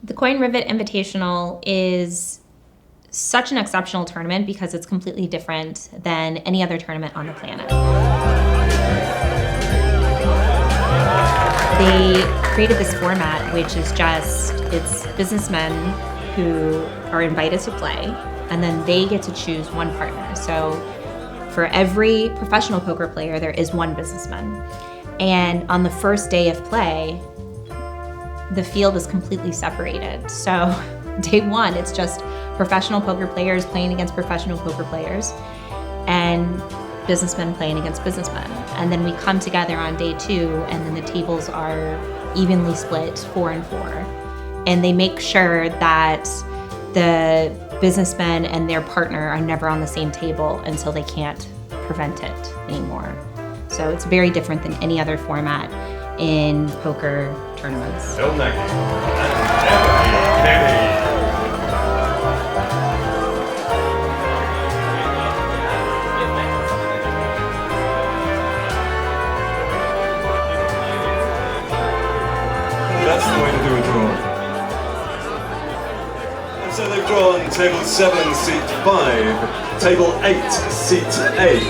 The Coin Rivet Invitational is such an exceptional tournament because it's completely different than any other tournament on the planet. They created this format, which is it's businessmen who are invited to play, and then they get to choose one partner. So for every professional poker player, there is one businessman. And on the first day of play, the field is completely separated. So day one, it's just professional poker players playing against professional poker players and businessmen playing against businessmen. And then we come together on day two, and then the tables are evenly split 4 and 4. And they make sure that the businessmen and their partner are never on the same table until they can't prevent it anymore. So it's very different than any other format in poker tournaments. Ebony Kenney. That's the way to do a draw. And so they've drawn table 7, seat 5, table 8, seat 8.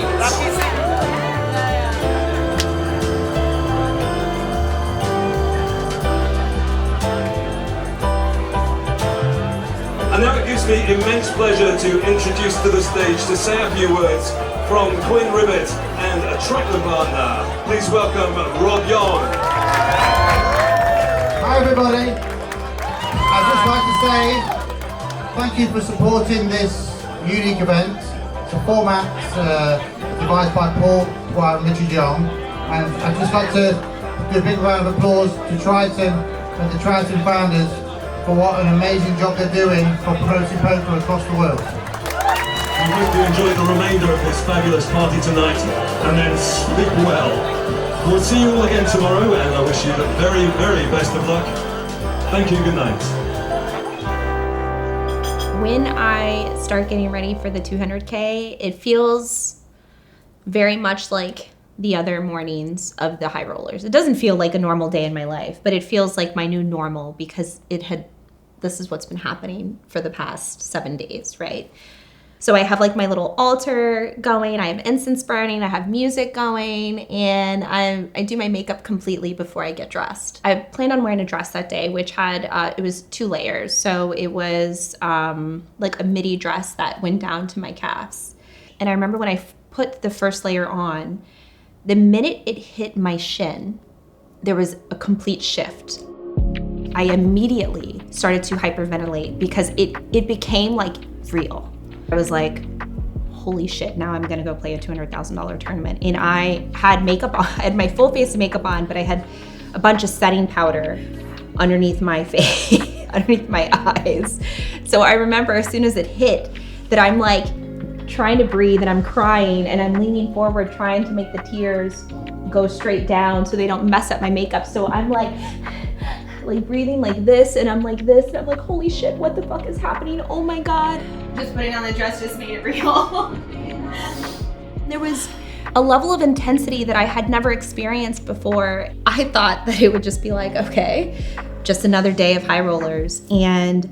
And now it gives me immense pleasure to introduce to the stage to say a few words from Coin Rivet and a Triton partner. Please welcome Rob Young. Hi everybody, I'd just like to say thank you for supporting this unique event. It's a format devised by Paul and Richard Young, and I'd just like to do a big round of applause to Triton and the Triton founders for what an amazing job they're doing for promoting poker across the world. I hope you enjoy the remainder of this fabulous party tonight, and then sleep well. We'll see you all again tomorrow, and I wish you the very, very best of luck. Thank you, good night. When I start getting ready for the 200K, it feels very much like the other mornings of the high rollers. It doesn't feel like a normal day in my life, but it feels like my new normal because this is what's been happening for the past 7 days, right? So I have like my little altar going, I have incense burning, I have music going, and I do my makeup completely before I get dressed. I planned on wearing a dress that day, which had, it was 2 layers. So it was like a midi dress that went down to my calves. And I remember when I put the first layer on, the minute it hit my shin, there was a complete shift. I immediately started to hyperventilate because it became like real. I was like, holy shit, now I'm gonna go play a $200,000 tournament. And I had makeup on, I had my full face of makeup on, but I had a bunch of setting powder underneath my face, underneath my eyes. So I remember as soon as it hit that I'm like trying to breathe and I'm crying and I'm leaning forward trying to make the tears go straight down so they don't mess up my makeup. So I'm like breathing like this, and I'm like this, and I'm like, holy shit, what the fuck is happening? Oh my God. Just putting on the dress just made it real. There was a level of intensity that I had never experienced before. I thought that it would just be like, okay, just another day of high rollers, and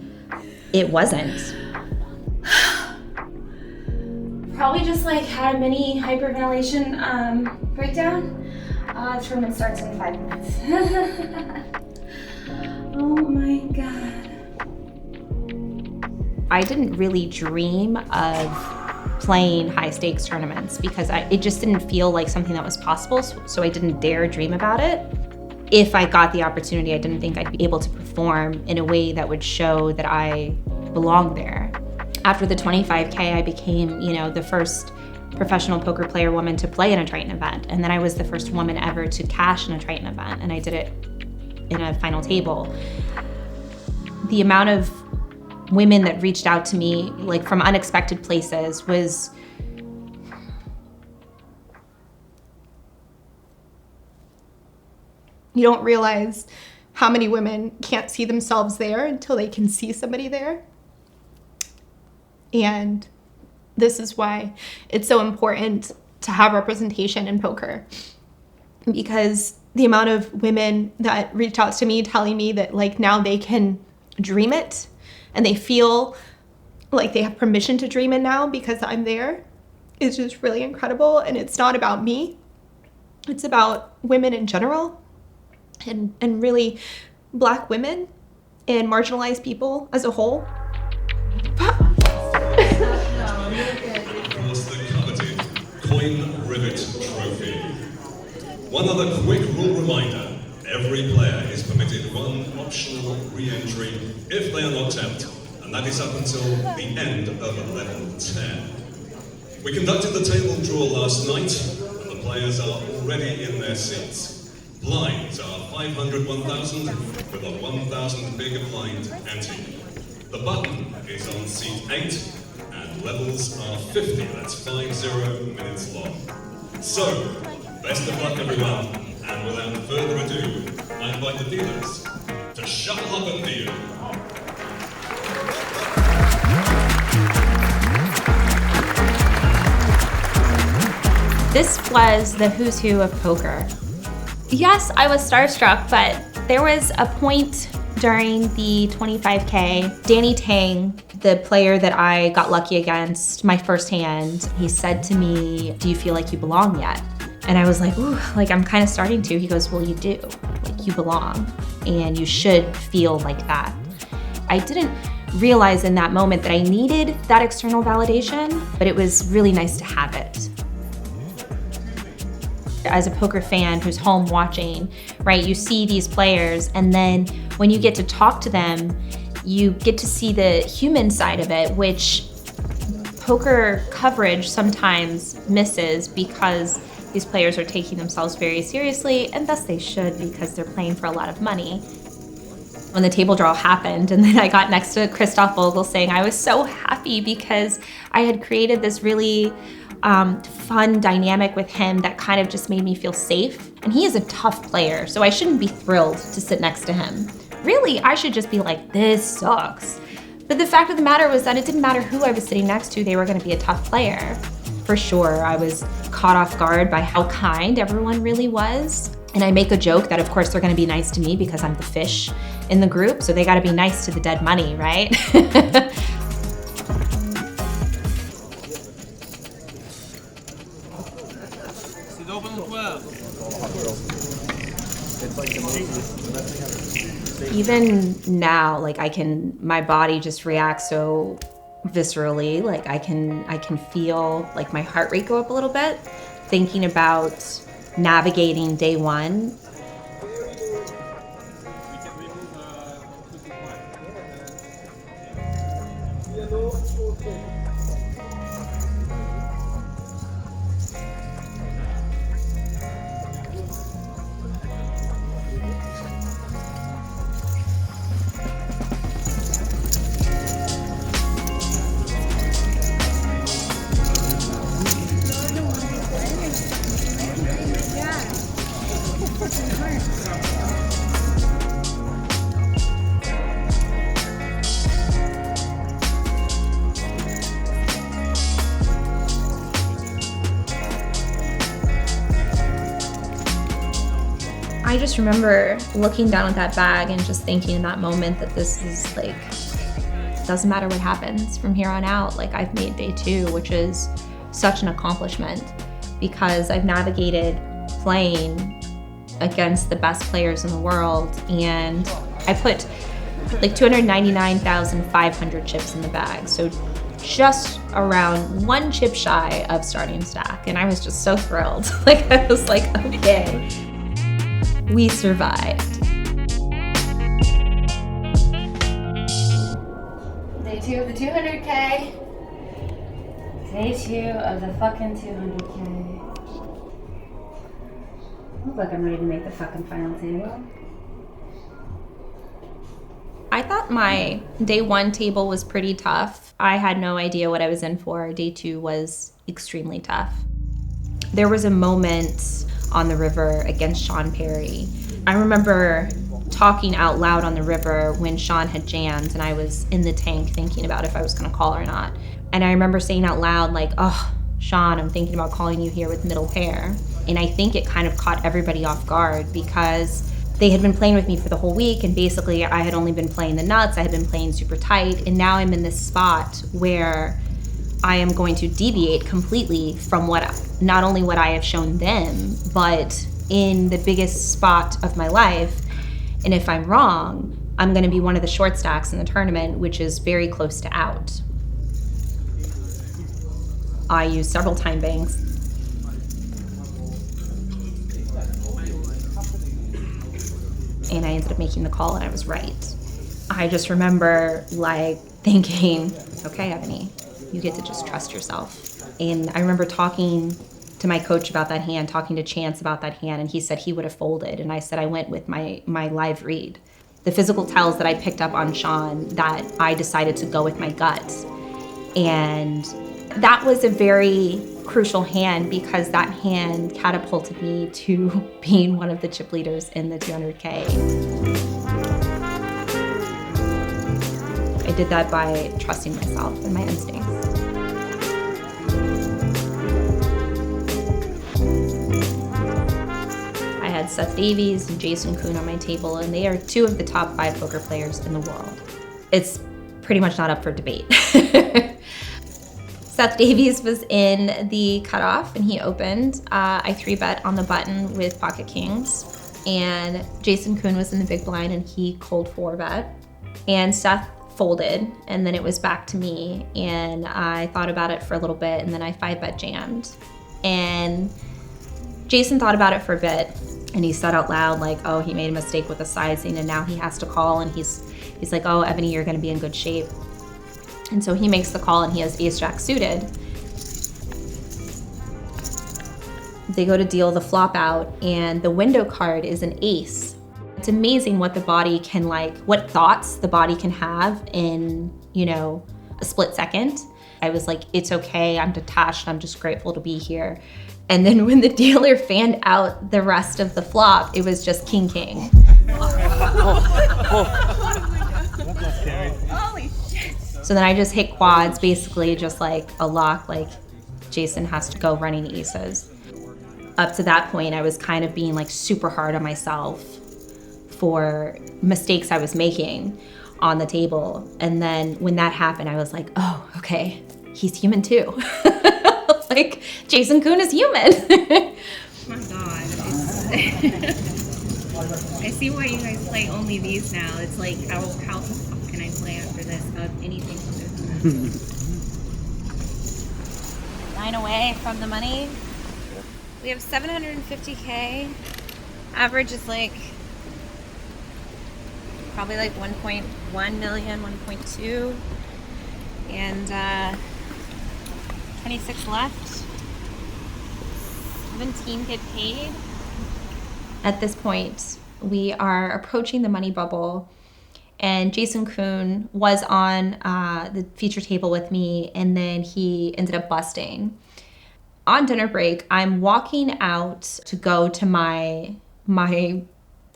it wasn't. Probably just like had a mini hyperventilation breakdown. Tournament starts in 5 minutes. Oh my God. I didn't really dream of playing high stakes tournaments because it just didn't feel like something that was possible, so I didn't dare dream about it. If I got the opportunity, I didn't think I'd be able to perform in a way that would show that I belonged there. After the 25K, I became, the first professional poker player woman to play in a Triton event, and then I was the first woman ever to cash in a Triton event, and I did it in a final table. The amount of women that reached out to me, like from unexpected places, was you don't realize how many women can't see themselves there until they can see somebody there. And this is why it's so important to have representation in poker, because the amount of women that reached out to me telling me that like now they can dream it, and they feel like they have permission to dream it now because I'm there, is just really incredible. And it's not about me. It's about women in general, and really Black women and marginalized people as a whole. The coveted coin rivet trophy. One other quick rule reminder: every player is permitted one optional re-entry if they are knocked out, and that is up until the end of level 10. We conducted the table draw last night, and the players are already in their seats. Blinds are 500, 1,000, with a 1,000 bigger blind ante. The button is on seat 8, and levels are 50, that's 50 minutes long. So, best of luck everyone, and without further ado, I invite the dealers to shuffle up and deal. This was the who's who of poker. Yes, I was starstruck, but there was a point during the 25K, Danny Tang, the player that I got lucky against, my first hand, he said to me, "Do you feel like you belong yet?" And I was like, ooh, like I'm kind of starting to. He goes, "Well, you do. Like you belong, and you should feel like that." I didn't realize in that moment that I needed that external validation, but it was really nice to have it. As a poker fan who's home watching, right, you see these players, and then when you get to talk to them, you get to see the human side of it, which poker coverage sometimes misses because these players are taking themselves very seriously, and thus they should because they're playing for a lot of money. When the table draw happened, and then I got next to Christoph Vogel saying I was so happy because I had created this really fun dynamic with him that kind of just made me feel safe. And he is a tough player, so I shouldn't be thrilled to sit next to him. Really, I should just be like, this sucks. But the fact of the matter was that it didn't matter who I was sitting next to, they were gonna be a tough player. For sure, I was caught off guard by how kind everyone really was. And I make a joke that of course they're gonna be nice to me because I'm the fish in the group, so they gotta be nice to the dead money, right? Even now, like my body just reacts so viscerally. Like I can feel like my heart rate go up a little bit, thinking about navigating day one. I just remember looking down at that bag and just thinking in that moment that this is like, doesn't matter what happens from here on out. Like I've made day two, which is such an accomplishment because I've navigated playing against the best players in the world, and I put like 299,500 chips in the bag. So just around one chip shy of starting stack. And I was just so thrilled. Like I was like, okay. We survived. Day 2 of the 200K. Day 2 of the fucking 200K. Look like I'm ready to make the fucking final table. I thought my day one table was pretty tough. I had no idea what I was in for. Day two was extremely tough. There was a moment on the river against Sean Perry. I remember talking out loud on the river when Sean had jammed and I was in the tank thinking about if I was gonna call or not. And I remember saying out loud like, "Oh, Sean, I'm thinking about calling you here with middle pair." And I think it kind of caught everybody off guard because They had been playing with me for the whole week, and basically I had only been playing the nuts, I had been playing super tight, and now I'm in this spot where I am going to deviate completely from not only what I have shown them, but in the biggest spot of my life. And if I'm wrong, I'm gonna be one of the short stacks in the tournament, which is very close to out. I used several time banks. And I ended up making the call, and I was right. I just remember like thinking, okay, Ebony, you get to just trust yourself. And I remember talking to my coach about that hand, talking to Chance about that hand, and he said he would have folded. And I said I went with my live read. The physical tells that I picked up on Sean, that I decided to go with my gut. And that was a very crucial hand, because that hand catapulted me to being one of the chip leaders in the 200K. I did that by trusting myself and my instincts. I had Seth Davies and Jason Kuhn on my table, and they are two of the top 5 poker players in the world. It's pretty much not up for debate. Seth Davies was in the cutoff, and he opened. I 3-bet on the button with pocket kings, and Jason Kuhn was in the big blind, and he cold 4-bet. And Seth folded, and then it was back to me, and I thought about it for a little bit, and then I 5-bet jammed. And Jason thought about it for a bit, and he said out loud, like, oh, he made a mistake with the sizing, and now he has to call, and he's like, oh, Ebony, you're gonna be in good shape. And so he makes the call, and he has ace-jack suited. They go to deal the flop out, and the window card is an ace. It's amazing what the body can what thoughts the body can have in, a split second. I was like, it's okay, I'm detached, I'm just grateful to be here. And then when the dealer fanned out the rest of the flop, it was just king. Holy shit. So then I just hit quads, basically just like a lock, like Jason has to go running aces. Up to that point, I was kind of being super hard on myself for mistakes I was making on the table. And then when that happened, I was like, oh, okay, he's human too. Jason Kuhn is human. Oh my god. I see why you guys play only these now. It's like, how the fuck can I play after this without anything other than that? 9 away from the money. We have 750K. Average is probably 1.1 million, 1.2. And 26 left. 17 get paid. At this point, we are approaching the money bubble, and Jason Kuhn was on the feature table with me, and then he ended up busting. On dinner break, I'm walking out to go to my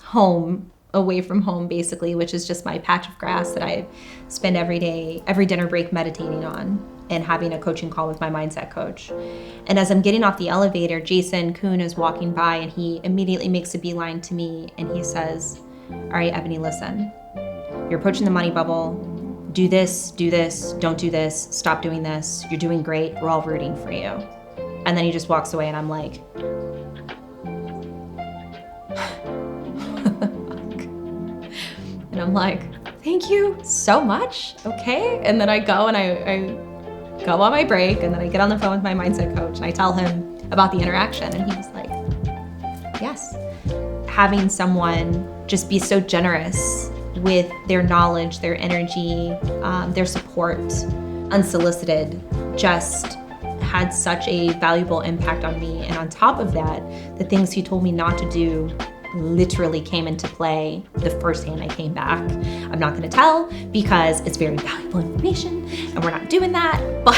home, away from home basically, which is just my patch of grass that I spend every dinner break meditating on and having a coaching call with my mindset coach. And as I'm getting off the elevator, Jason Kuhn is walking by, and he immediately makes a beeline to me, and he says, all right, Ebony, listen, you're approaching the money bubble. Do this, don't do this, stop doing this. You're doing great, we're all rooting for you. And then he just walks away, and I'm like, and I'm like, thank you so much, okay? And then I go and I go on my break, and then I get on the phone with my mindset coach, and I tell him about the interaction, and he was like, yes. Having someone just be so generous with their knowledge, their energy, their support, unsolicited, just had such a valuable impact on me. And on top of that, the things he told me not to do literally came into play the first hand I came back. I'm not gonna tell because it's very valuable information and we're not doing that, but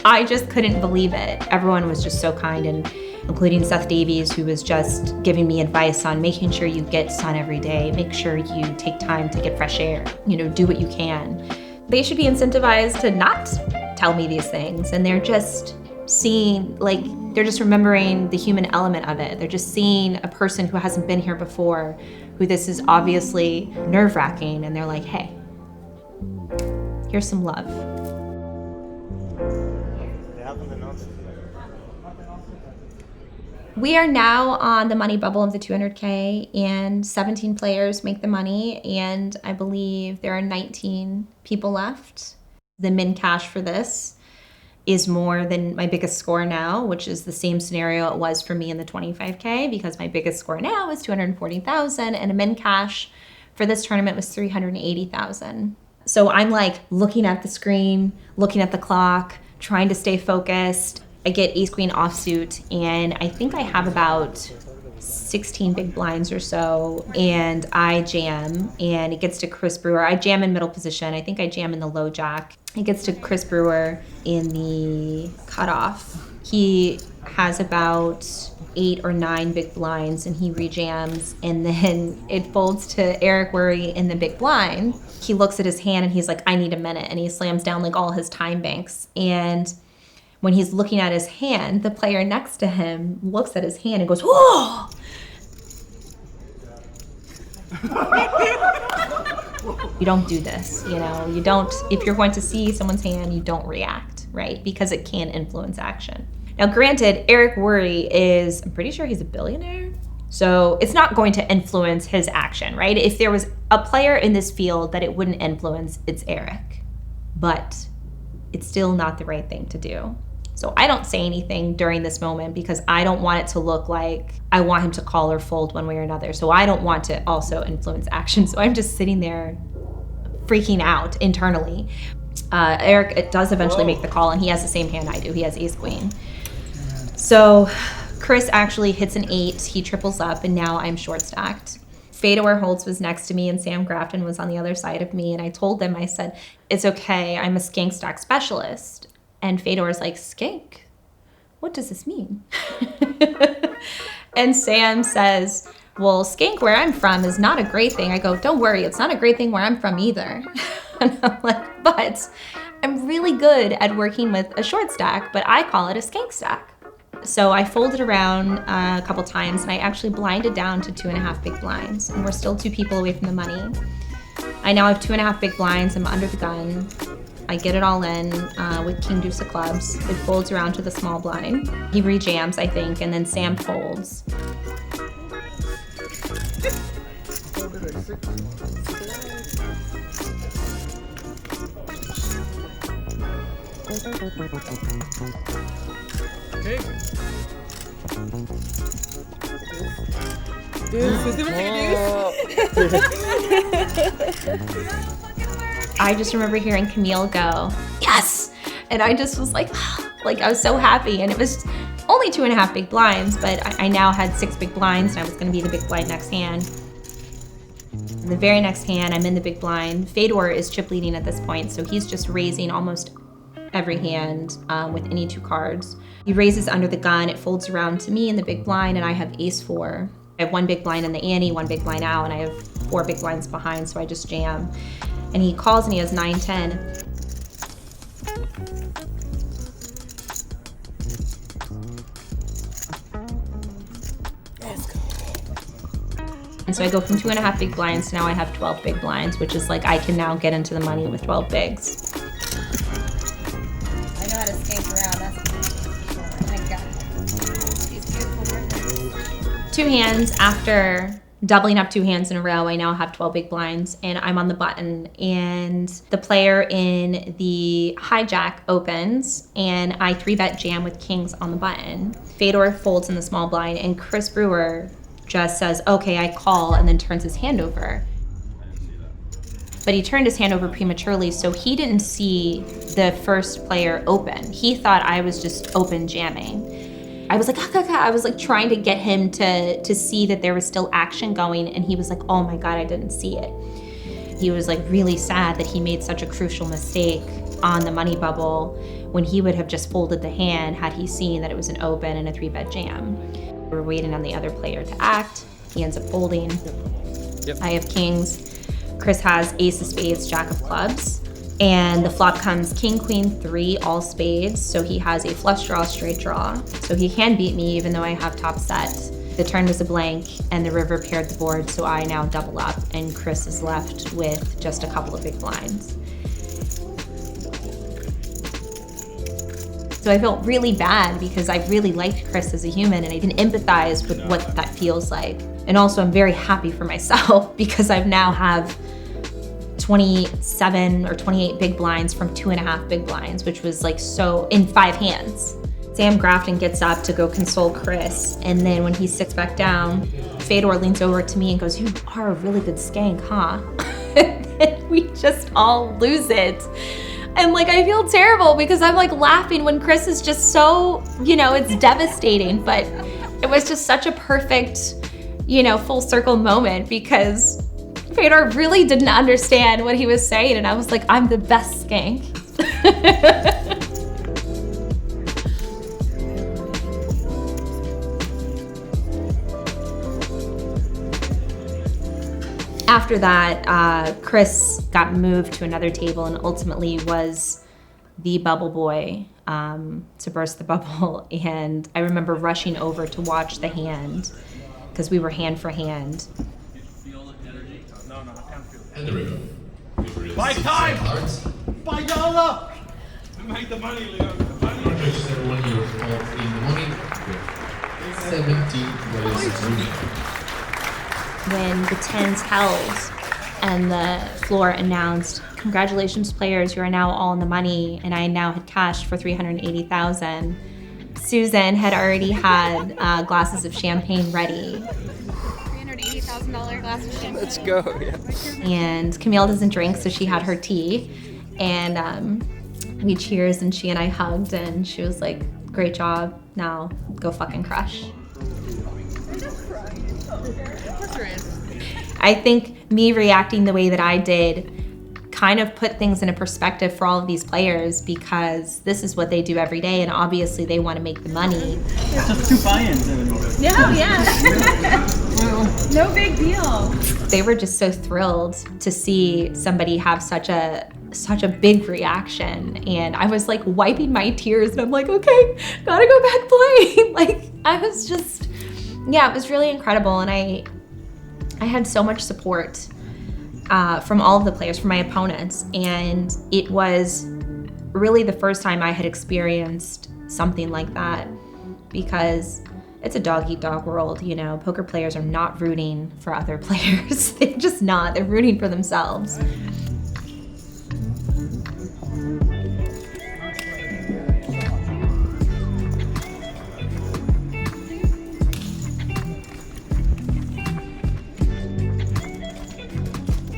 I just couldn't believe it. Everyone was just so kind, and including Seth Davies, who was just giving me advice on making sure you get sun every day, make sure you take time to get fresh air, do what you can. They should be incentivized to not tell me these things, and they're just seeing, like, they're just remembering the human element of it. They're just seeing a person who hasn't been here before, who this is obviously nerve-wracking, and they're like, hey, here's some love. We are now on the money bubble of the 200K, and 17 players make the money, and I believe there are 19 people left. The min cash for this is more than my biggest score now, which is the same scenario it was for me in the 25K, because my biggest score now is 240,000, and a min cash for this tournament was 380,000. So I'm like looking at the screen, looking at the clock, trying to stay focused. I get ace queen offsuit, and I think I have about 16 big blinds or so, and I jam, and it gets to Chris Brewer. I jam in middle position. I think I jam in the low jack. It gets to Chris Brewer in the cutoff. He has about 8 or 9 big blinds, and he rejams, and then it folds to Eric Worre in the big blind. He looks at his hand, and he's like, I need a minute, and he slams down like all his time banks. And when he's looking at his hand, the player next to him looks at his hand and goes, whoa! You don't do this, you know? You don't, if you're going to see someone's hand, you don't react, right? Because it can influence action. Now, granted, Eric Worre is, I'm pretty sure he's a billionaire. So it's not going to influence his action, right? If there was a player in this field that it wouldn't influence, it's Eric. But it's still not the right thing to do. So I don't say anything during this moment because I don't want it to look like I want him to call or fold one way or another. So I don't want to also influence action. So I'm just sitting there freaking out internally. Eric does eventually make the call, and he has the same hand I do. He has ace queen. So Chris actually hits an 8. He triples up, and now I'm short stacked. Fedor Holtz was next to me, and Sam Grafton was on the other side of me. And I told them, I said, it's okay, I'm a skink stack specialist. And Fedor's like, skink? What does this mean? And Sam says, well, skink where I'm from is not a great thing. I go, don't worry, it's not a great thing where I'm from either. And I'm like, but I'm really good at working with a short stack, but I call it a skink stack. So I folded around a couple times, and I actually blinded down to 2.5 big blinds, and we're still 2 people away from the money. I now have 2.5 big blinds. I'm under the gun. I get it all in with king deuce of clubs. It folds around to the small blind. He rejams, I think, and then Sam folds. Okay. I just remember hearing Camille go, yes! And I just was like I was so happy. And it was only 2.5 big blinds, but I now had 6 big blinds, and I was gonna be the big blind next hand. In the very next hand, I'm in the big blind. Fedor is chip leading at this point, so he's just raising almost every hand with any 2 cards. He raises under the gun, it folds around to me in the big blind, and I have ace 4. I have 1 big blind in the ante, 1 big blind out, and I have 4 big blinds behind, so I just jam. And he calls, and he has 9-10. And so I go from 2.5 big blinds to now I have 12 big blinds, which is like I can now get into the money with 12 bigs. I know how to skate around. That's I got these beautiful workers. 2 hands after doubling up 2 hands in a row, I now have 12 big blinds, and I'm on the button, and the player in the hijack opens, and I 3-bet jam with kings on the button. Fedor folds in the small blind, and Chris Brewer just says, okay, I call, and then turns his hand over. But he turned his hand over prematurely, so he didn't see the first player open. He thought I was just open jamming. I was like, I was like trying to get him to see that there was still action going, and he was like, oh my God, I didn't see it. He was like really sad that he made such a crucial mistake on the money bubble when he would have just folded the hand had he seen that it was an open and a 3-bet jam. We're waiting on the other player to act. He ends up folding. Yep. I have kings. Chris has ace of spades, jack of clubs. And the flop comes king, queen, 3, all spades. So he has a flush draw, straight draw. So he can beat me even though I have top set. The turn was a blank and the river paired the board, so I now double up and Chris is left with just a couple of big blinds. So I felt really bad because I really liked Chris as a human and I can empathize with what that feels like. And also I'm very happy for myself because I now have 27 or 28 big blinds from 2.5 big blinds, which was like so in 5 hands. Sam Grafton gets up to go console Chris, and then when he sits back down, Fedor leans over to me and goes, "You are a really good skank, huh?" And we just all lose it. And like, I feel terrible because I'm like laughing when Chris is just so, you know, it's devastating, but it was just such a perfect, you know, full circle moment because Fedor really didn't understand what he was saying, and I was like, I'm the best skank. After that, Chris got moved to another table and ultimately was the bubble boy to burst the bubble. And I remember rushing over to watch the hand because we were hand for hand. And the river. Buy time! Buy dollar! Make the money, Leo. Congratulations everyone, you're all in the money with 70 ways winning. When the 10s held and the floor announced, "Congratulations players, you are now all in the money," and I now had cashed for $380,000. Susan had already had glasses of champagne ready. $380,000 glass of champagne. Let's go, yeah. And Camille doesn't drink, so she had her tea. And we cheers and she and I hugged and she was like, "Great job, now go fucking crush." I think me reacting the way that I did kind of put things into perspective for all of these players because this is what they do every day and obviously they want to make the money. Just 2 buy-ins. Yeah. No big deal. They were just so thrilled to see somebody have such a big reaction, and I was like wiping my tears and I'm like, okay, gotta go back play. Like I was just, yeah, it was really incredible, and I had so much support from all of the players, from my opponents, and it was really the first time I had experienced something like that because it's a dog-eat-dog world, you know. Poker players are not rooting for other players. They're just not. They're rooting for themselves.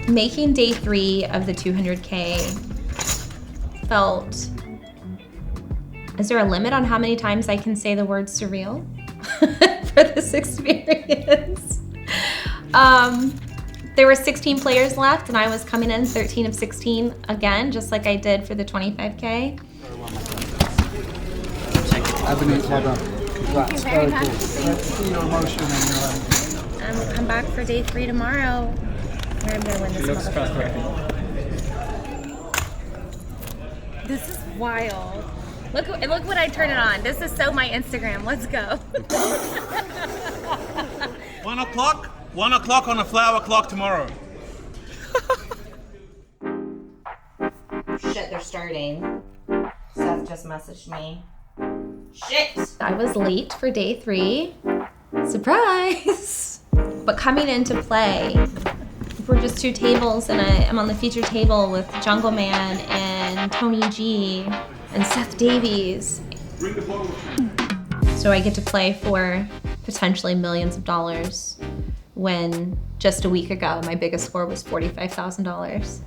Making day 3 of the 200K felt... Is there a limit on how many times I can say the word surreal for this experience? There were 16 players left and I was coming in 13 of 16 again, just like I did for the 25K. Ebony, well done. Congrats, very cool. Let's see your emotion and your I'm gonna come back for day 3 tomorrow. I'm gonna win this motherfucker. This is wild. Look what I turn it on. This is so my Instagram. Let's go. 1 o'clock? 1 o'clock on a flower clock tomorrow. Shit, they're starting. Seth just messaged me. Shit! I was late for day 3. Surprise! But coming into play, we're just 2 tables and I'm on the feature table with Jungle Man and Tony G and Seth Davies. So I get to play for potentially millions of dollars when just a week ago my biggest score was $45,000.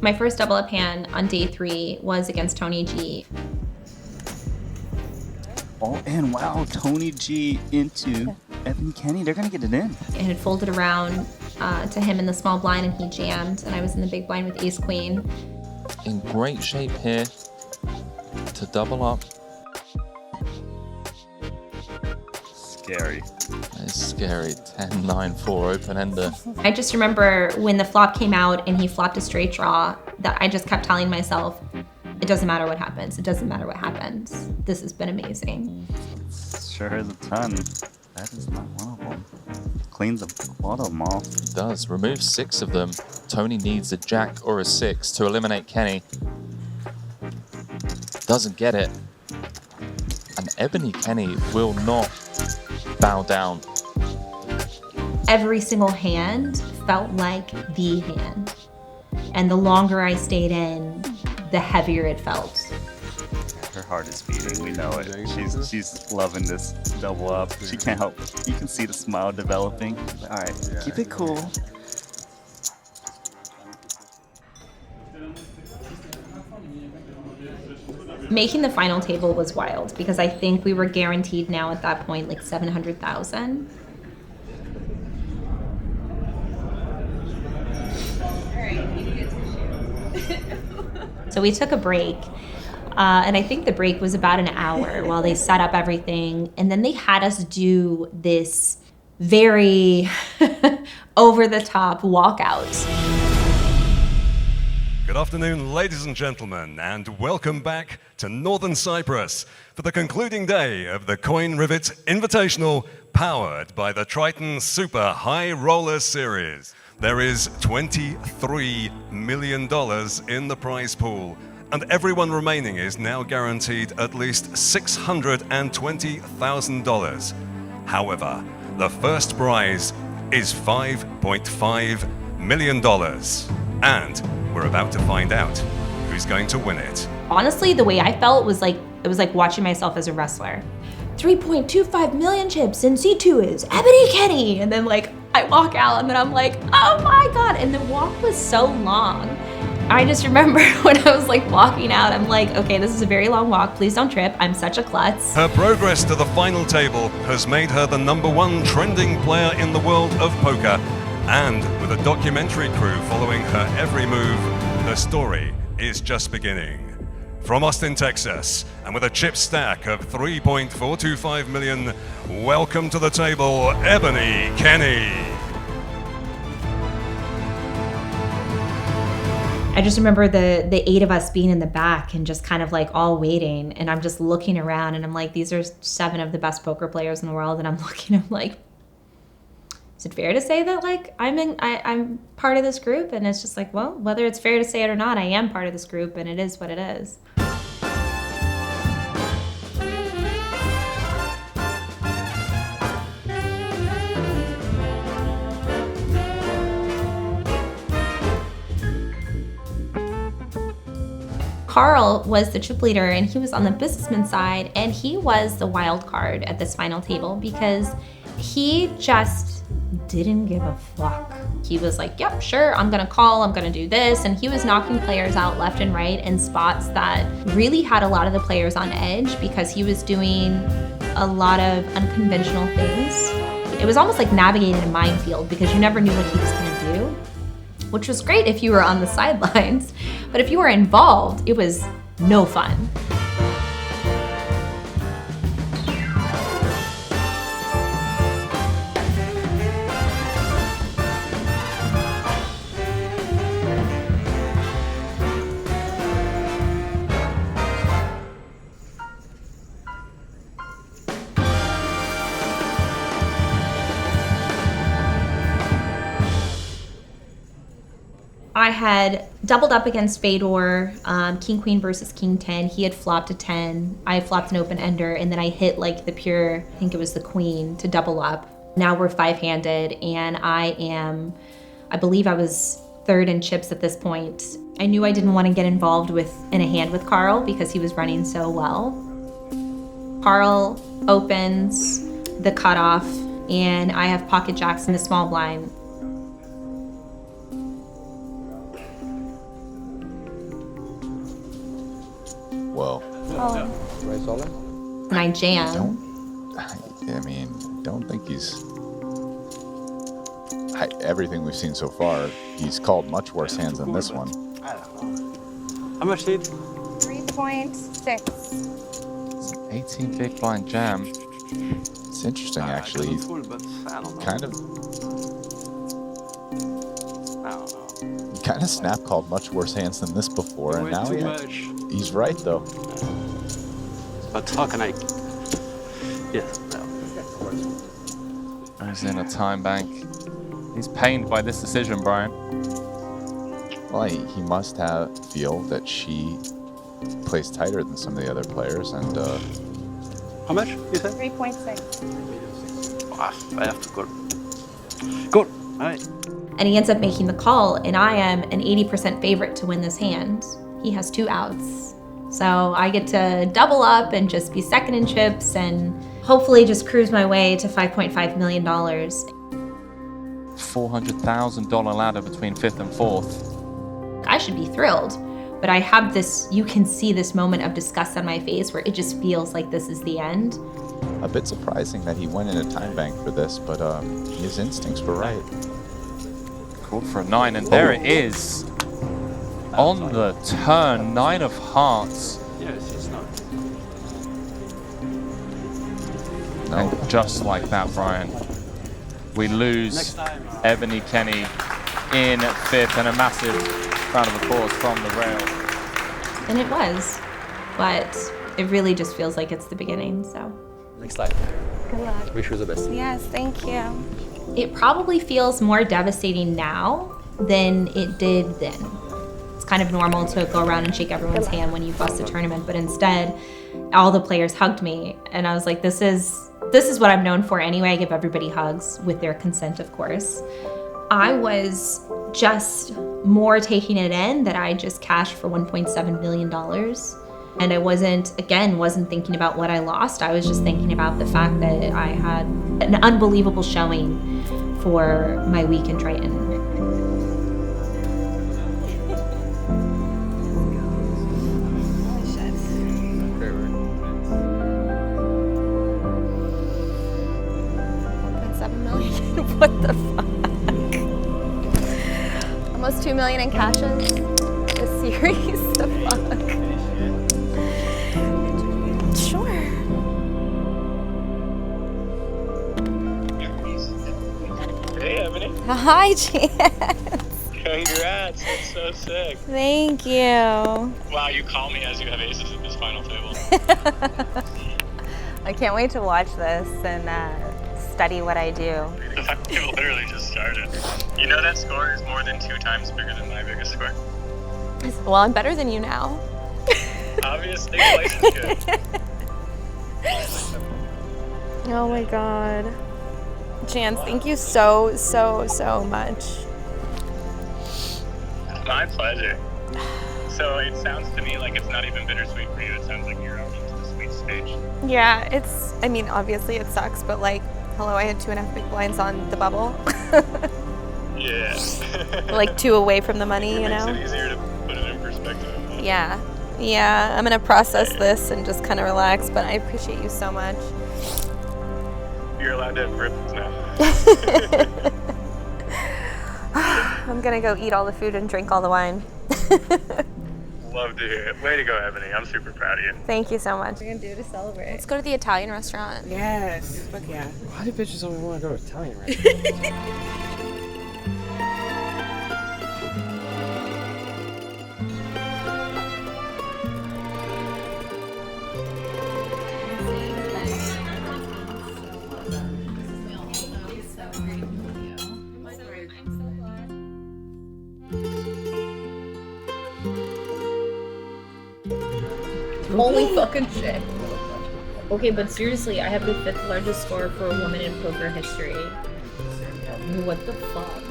My first double up hand on day 3 was against Tony G. Oh, and wow, Tony G into Ebony Kenney. They're gonna get it in. And it folded around to him in the small blind and he jammed, and I was in the big blind with ace queen. In great shape here to double up. Scary. is scary. 10-9-4 open-ender. I just remember when the flop came out and he flopped a straight draw, that I just kept telling myself, it doesn't matter what happens. It doesn't matter what happens. This has been amazing. Sure is a ton. That is not one of them. Cleans a lot of them off. It does. Remove 6 of them. Tony needs a jack or a 6 to eliminate Kenny. Doesn't get it. And Ebony Kenney will not bow down. Every single hand felt like the hand. And the longer I stayed in, the heavier it felt. Her heart is beating, we know it. She's loving this double up. She can't help. You can see the smile developing. All right, keep it cool. Making the final table was wild because I think we were guaranteed now at that point like 700,000. So we took a break. And I think the break was about an hour while they set up everything. And then they had us do this very over-the-top walkout. Good afternoon, ladies and gentlemen, and welcome back to Northern Cyprus for the concluding day of the Coin Rivet Invitational, powered by the Triton Super High Roller Series. There is $23 million in the prize pool, and everyone remaining is now guaranteed at least $620,000. However, the first prize is $5.5 million, and we're about to find out who's going to win it. Honestly, the way I felt was like, it was like watching myself as a wrestler. 3.25 million chips and C2 is Ebony Kenney. And then like, I walk out and then I'm like, oh my God. And the walk was so long. I just remember when I was like walking out, I'm like, okay, this is a very long walk. Please don't trip. I'm such a klutz. Her progress to the final table has made her the #1 trending player in the world of poker. And with a documentary crew following her every move, her story is just beginning. From Austin, Texas, and with a chip stack of $3.425 million, welcome to the table, Ebony Kenney. I just remember the 8 of us being in the back and just kind of like all waiting. And I'm just looking around and I'm like, these are 7 of the best poker players in the world. And I'm looking, I'm like, is it fair to say that like I'm part of this group? And it's just like, well, whether it's fair to say it or not, I am part of this group and it is what it is. Carl was the chip leader and he was on the businessman side, and he was the wild card at this final table because he just didn't give a fuck. He was like, yep, sure, I'm gonna call, I'm gonna do this. And he was knocking players out left and right in spots that really had a lot of the players on edge because he was doing a lot of unconventional things. It was almost like navigating a minefield because you never knew what he was gonna do, which was great if you were on the sidelines. But if you were involved, it was no fun. I had doubled up against Fedor, King Queen versus King 10. He had flopped a 10. I flopped an open ender, and then I hit like the pure, I think it was the queen, to double up. Now we're 5-handed, and I believe I was 3rd in chips at this point. I knew I didn't want to get involved in a hand with Carl because he was running so well. Carl opens the cutoff, and I have pocket jacks in the small blind. Whoa. And I jam. Don't think he's... everything we've seen so far, he's called much worse hands than this one. How much did? 3.6. 18 big blind jam. It's interesting, actually. He's kind of snap called much worse hands than this before, and now he's right though. But how can I? Yes. He's in a time bank. He's pained by this decision, Brian. Well, he must feel that she plays tighter than some of the other players, and how much you said? 3.6. I have to go. Good. All right. And he ends up making the call, and I am an 80% favorite to win this hand. He has 2 outs. So I get to double up and just be second in chips and hopefully just cruise my way to $5.5 million. $400,000 ladder between 5th and 4th. I should be thrilled, but I have this, you can see this moment of disgust on my face where it just feels like this is the end. A bit surprising that he went in a time bank for this, but his instincts were right. Called for a 9, and there it is. On the turn, 9 of hearts. Yes, it's not. No. And just like that, Brian, we lose Ebony Kenney in 5th, and a massive round of applause from the rail. And it was, but it really just feels like it's the beginning, so. Next time. Good luck. Wish you the best. Yes, thank you. It probably feels more devastating now than it did then. It's kind of normal to go around and shake everyone's hand when you bust a tournament, but instead, all the players hugged me, and I was like, this is what I'm known for anyway. I give everybody hugs, with their consent, of course. I was just more taking it in that I just cashed for $1.7 million. And I wasn't thinking about what I lost. I was just thinking about the fact that I had an unbelievable showing for my week in Triton. Holy shit. $1.7 million? What the fuck? Almost $2 million in cashes this series? The fuck? Sure. Hey, Ebony. Hi, Chance. Congrats, that's so sick. Thank you. Wow, you call me as you have aces at this final table. I can't wait to watch this and study what I do. The final table literally just started. You know that score is more than 2 times bigger than my biggest score. Well, I'm better than you now. Obviously, place is good. Oh my god. Chance, thank you so much. My pleasure. So it sounds to me like it's not even bittersweet for you. It sounds like you're already into the sweet stage. Yeah, I mean, obviously it sucks, but like, hello, I had 2.5 big blinds on the bubble. Yeah. Like 2 away from the money, you know? It makes it easier to put it in perspective. Yeah. Yeah, I'm gonna process this and just kind of relax, but I appreciate you so much. You're allowed to have ribbons now. I'm gonna go eat all the food and drink all the wine. Love to hear it. Way to go, Ebony. I'm super proud of you. Thank you so much. What are you gonna do to celebrate? Let's go to the Italian restaurant. Yes. Fuck yeah. Why do bitches always want to go to Italian restaurants? Holy fucking shit. Okay, but seriously, I have the 5th largest score for a woman in poker history. What the fuck?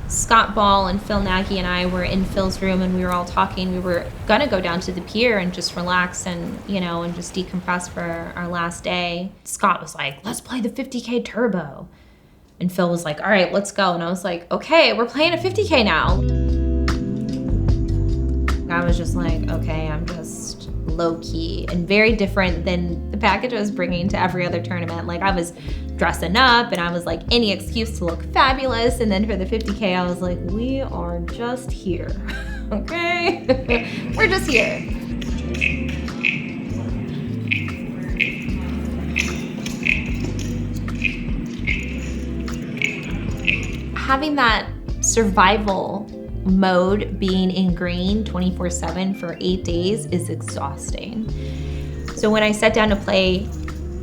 Scott Ball and Phil Nagy and I were in Phil's room and we were all talking. We were gonna go down to the pier and just relax and, and just decompress for our last day. Scott was like, let's play the 50K turbo. And Phil was like, all right, let's go. And I was like, okay, we're playing a 50K now. I was just like, okay, I'm just low-key and very different than the package I was bringing to every other tournament. Like, I was dressing up and I was like, any excuse to look fabulous. And then for the 50K, I was like, we are just here, okay? We're just here. Having that survival mode being in green 24/7 for 8 days is exhausting. So when I sat down to play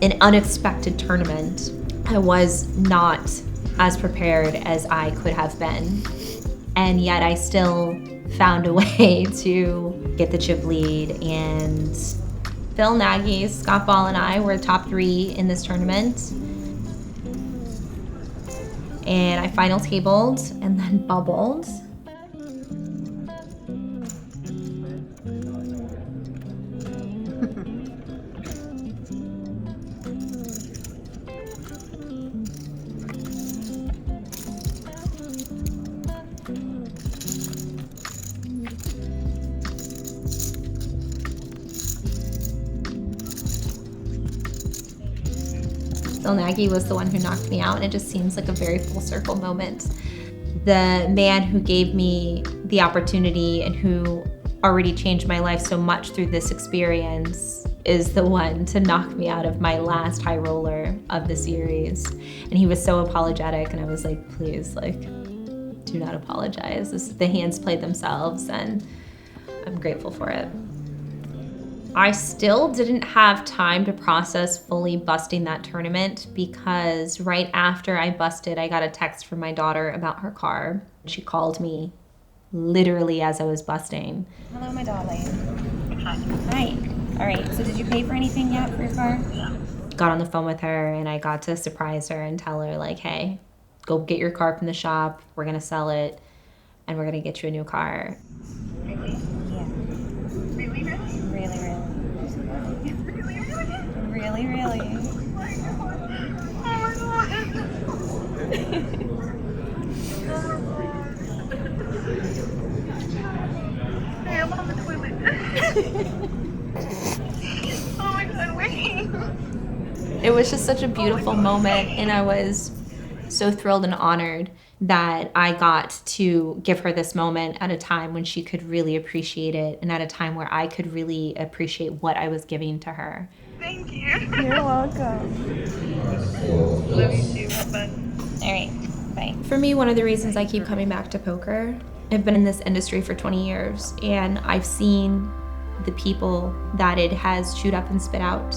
an unexpected tournament, I was not as prepared as I could have been. And yet I still found a way to get the chip lead. And Phil Nagy, Scott Ball, and I were top 3 in this tournament. And I final tabled and then bubbled. Phil Nagy was the one who knocked me out, and it just seems like a very full circle moment. The man who gave me the opportunity and who already changed my life so much through this experience is the one to knock me out of my last high roller of the series. And he was so apologetic, and I was like, please, like, do not apologize. The hands played themselves, and I'm grateful for it. I still didn't have time to process fully busting that tournament because right after I busted, I got a text from my daughter about her car. She called me literally as I was busting. Hello, my darling. Hi. All right, so did you pay for anything yet for your car? Got on the phone with her and I got to surprise her and tell her, like, hey, go get your car from the shop. We're gonna sell it and we're gonna get you a new car. Really? Yeah. Really, really? Really, really. Really, really. Oh my god. Hey, I'm on the toilet. Oh my god, wait. It was just such a beautiful moment, and I was so thrilled and honored that I got to give her this moment at a time when she could really appreciate it, and at a time where I could really appreciate what I was giving to her. Thank you. You're welcome. Love you too. Have fun. All right. Bye. For me, one of the reasons I keep coming back to poker, I've been in this industry for 20 years, and I've seen the people that it has chewed up and spit out.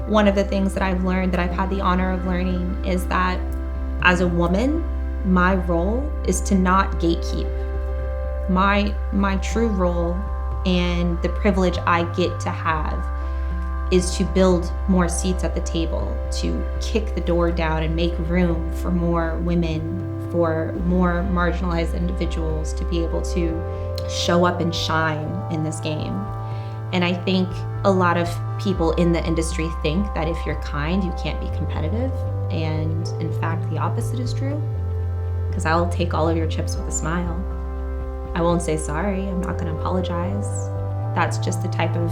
One of the things that I've learned, that I've had the honor of learning, is that as a woman, my role is to not gatekeep. My true role and the privilege I get to have is to build more seats at the table, to kick the door down and make room for more women, for more marginalized individuals to be able to show up and shine in this game. And I think a lot of people in the industry think that if you're kind, you can't be competitive. And in fact, the opposite is true, because I'll take all of your chips with a smile. I won't say sorry, I'm not gonna apologize. That's just the type of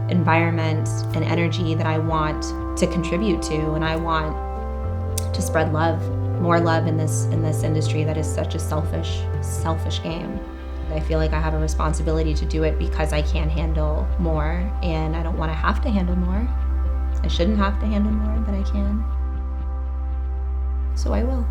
environment and energy that I want to contribute to, and I want to spread love, more love in this industry that is such a selfish game. I feel like I have a responsibility to do it because I can handle more, and I don't want to have to handle more. I shouldn't have to handle more, but I can. So I will.